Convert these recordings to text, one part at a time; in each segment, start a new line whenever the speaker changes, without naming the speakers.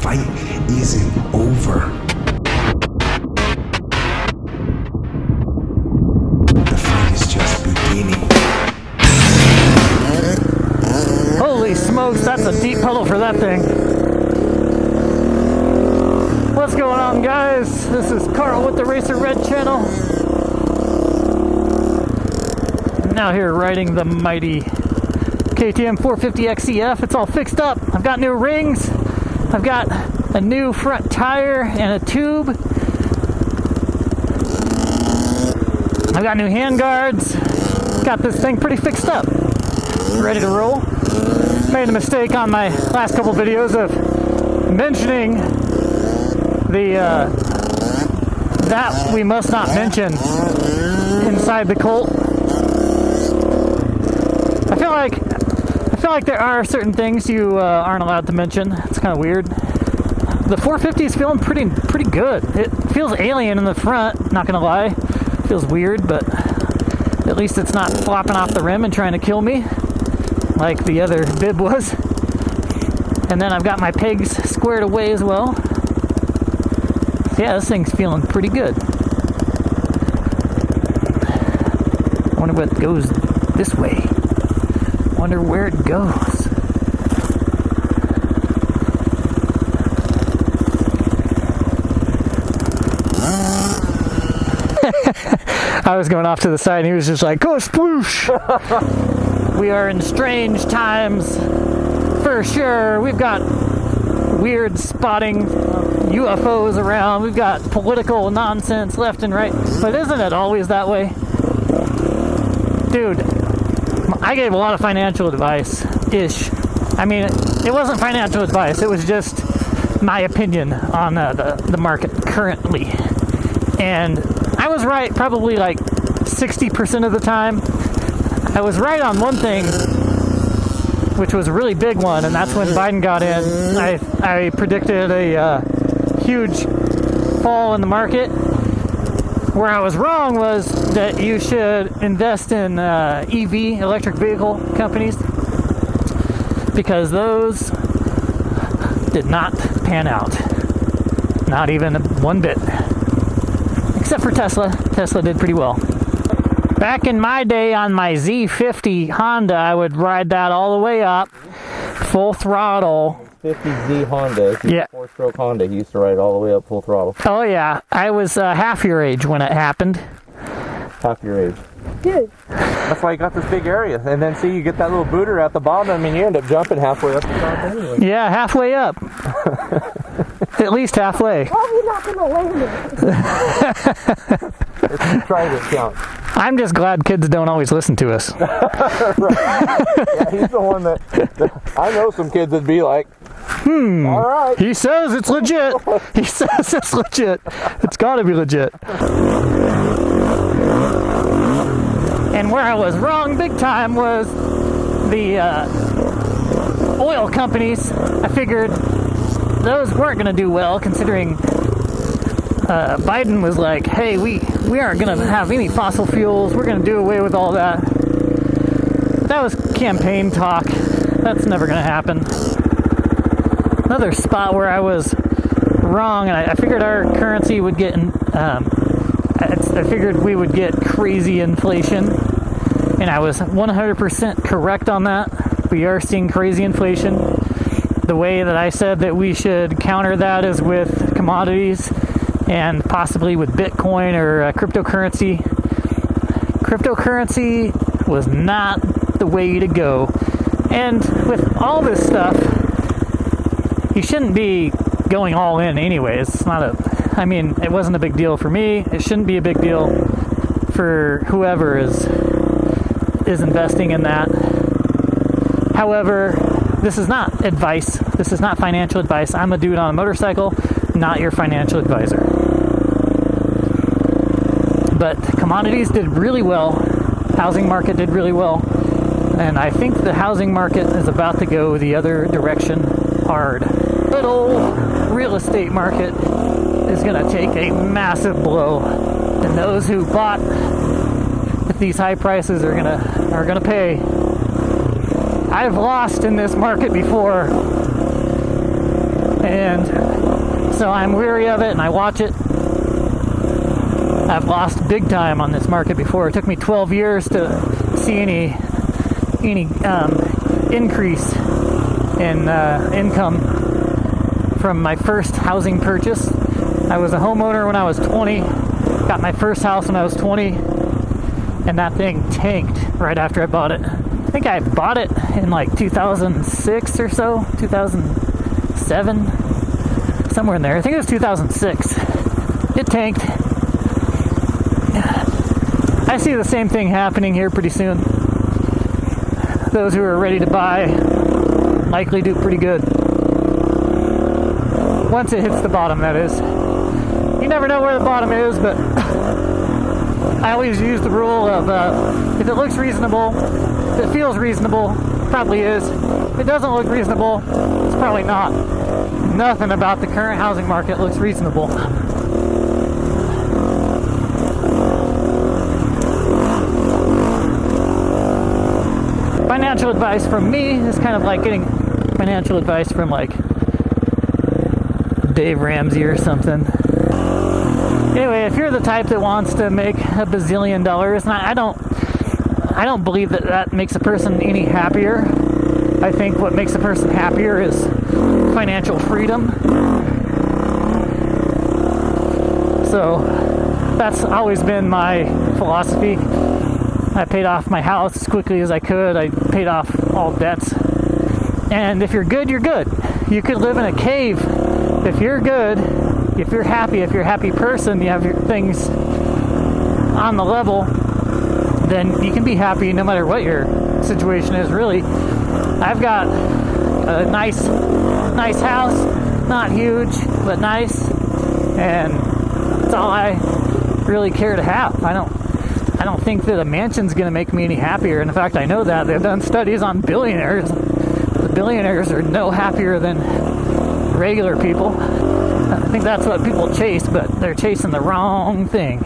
fight isn't over. The fight is just beginning.
Holy smokes, that's a deep puddle for that thing. What's going on, guys? This is Carl with the Racer Red channel. I'm now here riding the mighty KTM 450 XCF. It's all fixed up. I've got new rings. I've got a new front tire and a tube. I've got new hand guards. Got this thing pretty fixed up. Ready to roll. Made a mistake on my last couple videos of mentioning the that we must not mention inside the Colt. I feel like there are certain things you aren't allowed to mention. It's kind of weird. The 450 is feeling pretty good. It feels alien in the front, not gonna lie. It feels weird, but at least it's not flopping off the rim and trying to kill me like the other bib was. And then I've got my pegs squared away as well. Yeah, this thing's feeling pretty good. I wonder what goes this way. Wonder where it goes. I was going off to the side and he was just like, go sploosh! We are in strange times for sure. We've got weird spotting UFOs around. We've got political nonsense left and right. But isn't it always that way? Dude, I gave a lot of financial advice-ish. I mean, it wasn't financial advice. It was just my opinion on the market currently. And I was right probably like 60% of the time. I was right on one thing, which was a really big one, and that's when Biden got in. I predicted a huge fall in the market. Where I was wrong was that you should invest in EV, electric vehicle companies, because those did not pan out. Not even one bit. Except for Tesla. Tesla did pretty well. Back in my day on my Z50 Honda, I would ride that all the way up, full throttle.
50Z Honda.
Yeah.
4-stroke Honda. He used to ride all the way up full throttle.
Oh yeah, I was half your age when it happened.
Half your age. Yeah. That's why you got this big area. And then see, you get that little booter at the bottom. I mean, you end up jumping halfway up the top anyway.
Yeah, halfway up. At least halfway.
Probably not going to land it.
Let's try this count.
I'm just glad kids don't always listen to us.
Right. Yeah, he's the one that I know some kids that'd be like, all right.
He says it's legit. He says it's legit. It's got to be legit. And where I was wrong big time was the oil companies. I figured those weren't going to do well, considering Biden was like, hey, we aren't going to have any fossil fuels. We're going to do away with all that. That was campaign talk. That's never going to happen. Another spot where I was wrong, and I figured our currency would get, I figured we would get crazy inflation, and I was 100% correct on that. We are seeing crazy inflation. The way that I said that we should counter that is with commodities and possibly with Bitcoin or cryptocurrency. Cryptocurrency was not the way to go. And with all this stuff, you shouldn't be going all in anyways. It's not I mean, it wasn't a big deal for me. It shouldn't be a big deal for whoever is investing in that. However, this is not advice. This is not financial advice. I'm a dude on a motorcycle, not your financial advisor. But commodities did really well. Housing market did really well. And I think the housing market is about to go the other direction hard. Little real estate market is going to take a massive blow. And those who bought at these high prices are gonna pay. I've lost in this market before. And so I'm weary of it, and I watch it. I've lost big time on this market before. It took me 12 years to see any increase in income from my first housing purchase. I was a homeowner when I was 20, got my first house when I was 20, and that thing tanked right after I bought it. I think I bought it in like 2006 or so, 2007, somewhere in there. I think it was 2006. It tanked. I see the same thing happening here pretty soon. Those who are ready to buy likely do pretty good. Once it hits the bottom, that is. You never know where the bottom is, but I always use the rule of if it looks reasonable, if it feels reasonable, probably is. If it doesn't look reasonable, it's probably not. Nothing about the current housing market looks reasonable. Financial advice from me is kind of like getting financial advice from like Dave Ramsey or something. Anyway, if you're the type that wants to make $1 bazillion, and I don't believe that makes a person any happier. I think what makes a person happier is financial freedom. So that's always been my philosophy. I paid off my house as quickly as I could. I paid off all debts. And if you're good, you're good. You could live in a cave. If you're good, if you're happy, if you're a happy person, you have your things on the level, then you can be happy no matter what your situation is, really. I've got a nice house, not huge, but nice, and that's all I really care to have. I don't think that a mansion's going to make me any happier. And in fact, I know that. They've done studies on billionaires. The billionaires are no happier than regular people. I think that's what people chase, but they're chasing the wrong thing.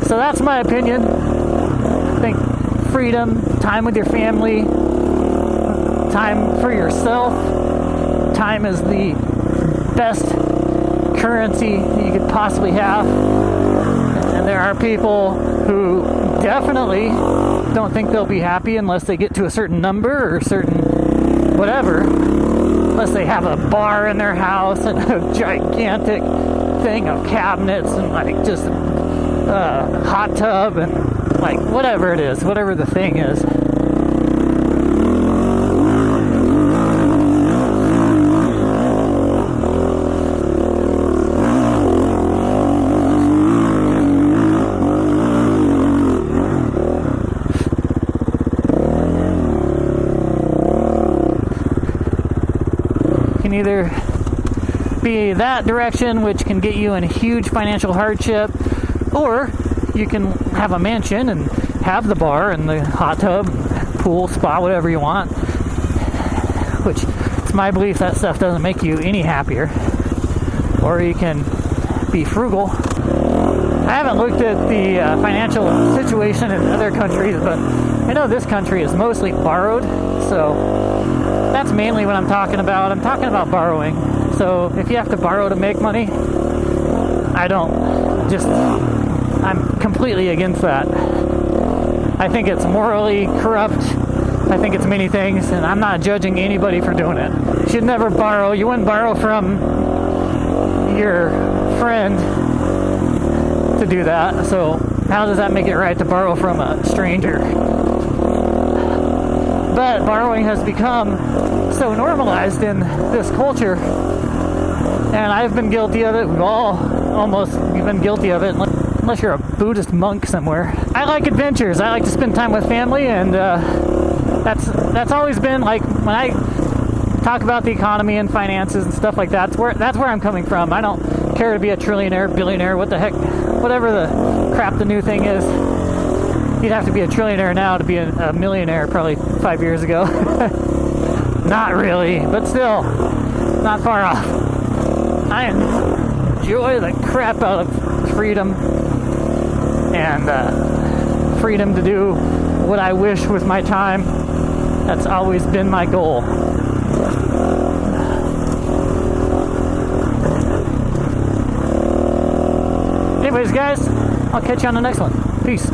So that's my opinion. I think freedom, time with your family, time for yourself. Time is the best currency you could possibly have. And there are people who definitely don't think they'll be happy unless they get to a certain number or a certain whatever. Unless they have a bar in their house and a gigantic thing of cabinets and like just a hot tub and like whatever it is, whatever the thing is. Either be that direction, which can get you in a huge financial hardship, or you can have a mansion and have the bar and the hot tub, pool, spa, whatever you want, which it's my belief that stuff doesn't make you any happier. Or you can be frugal. I haven't looked at the financial situation in other countries, but I know this country is mostly borrowed, so that's mainly what I'm talking about. I'm talking about borrowing. So if you have to borrow to make money, I'm completely against that. I think it's morally corrupt. I think it's many things, and I'm not judging anybody for doing it. You should never borrow. You wouldn't borrow from your friend to do that. So how does that make it right to borrow from a stranger? But borrowing has become so normalized in this culture, and I've been guilty of it. We've all almost been guilty of it, unless you're a Buddhist monk somewhere. I like adventures. I like to spend time with family, and that's always been like when I talk about the economy and finances and stuff like that. That's where I'm coming from. I don't care to be a trillionaire, billionaire, what the heck, whatever the crap the new thing is. You'd have to be a trillionaire now to be a millionaire probably 5 years ago. Not really, but still, not far off. I enjoy the crap out of freedom and freedom to do what I wish with my time. That's always been my goal. Anyways, guys, I'll catch you on the next one. Peace.